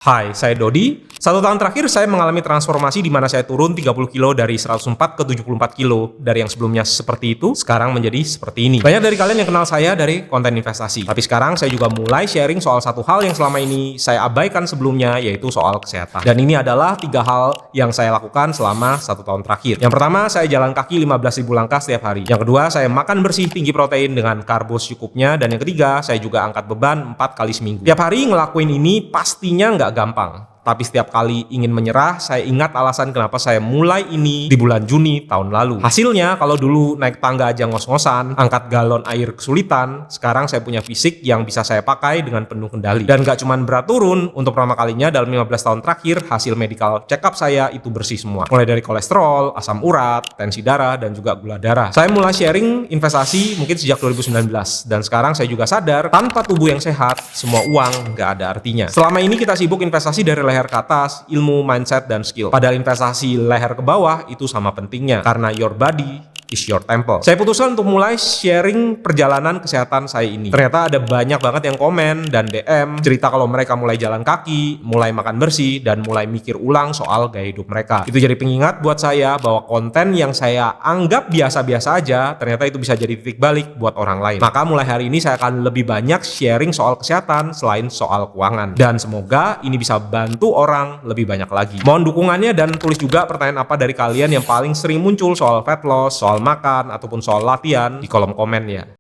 Hai, saya Dodi. 1 tahun terakhir saya mengalami transformasi di mana saya turun 30 kilo dari 104 ke 74 kilo. Dari yang sebelumnya seperti itu, sekarang menjadi seperti ini. Banyak dari kalian yang kenal saya dari konten investasi. Tapi sekarang saya juga mulai sharing soal satu hal yang selama ini saya abaikan sebelumnya, yaitu soal kesehatan. Dan ini adalah 3 hal yang saya lakukan selama 1 tahun terakhir. Yang pertama, saya jalan kaki 15.000 langkah setiap hari. Yang kedua, saya makan bersih tinggi protein dengan karbo secukupnya. Dan yang ketiga, saya juga angkat beban 4 kali seminggu. Tiap hari ngelakuin ini pastinya nggak gampang. Tapi setiap kali ingin menyerah, saya ingat alasan kenapa saya mulai ini di bulan Juni tahun lalu. Hasilnya, kalau dulu naik tangga aja ngos-ngosan, angkat galon air kesulitan, sekarang saya punya fisik yang bisa saya pakai dengan penuh kendali. Dan gak cuma berat turun, untuk pertama kalinya dalam 15 tahun terakhir, hasil medical check up saya itu bersih semua. Mulai dari kolesterol, asam urat, tensi darah, dan juga gula darah. Saya mulai sharing investasi mungkin sejak 2019. Dan sekarang saya juga sadar, tanpa tubuh yang sehat, semua uang gak ada artinya. Selama ini kita sibuk investasi dari leher ke atas, ilmu, mindset, dan skill. Padahal investasi leher ke bawah itu sama pentingnya, karena your body is your temple. Saya putuskan untuk mulai sharing perjalanan kesehatan saya ini. Ternyata ada banyak banget yang komen dan DM cerita kalau mereka mulai jalan kaki, mulai makan bersih, dan mulai mikir ulang soal gaya hidup mereka. Itu jadi pengingat buat saya bahwa konten yang saya anggap biasa-biasa aja, ternyata itu bisa jadi titik balik buat orang lain. Maka mulai hari ini saya akan lebih banyak sharing soal kesehatan selain soal keuangan. Dan semoga ini bisa bantu orang lebih banyak lagi. Mohon dukungannya dan tulis juga pertanyaan apa dari kalian yang paling sering muncul soal fat loss, soal makan, ataupun soal latihan di kolom komen ya.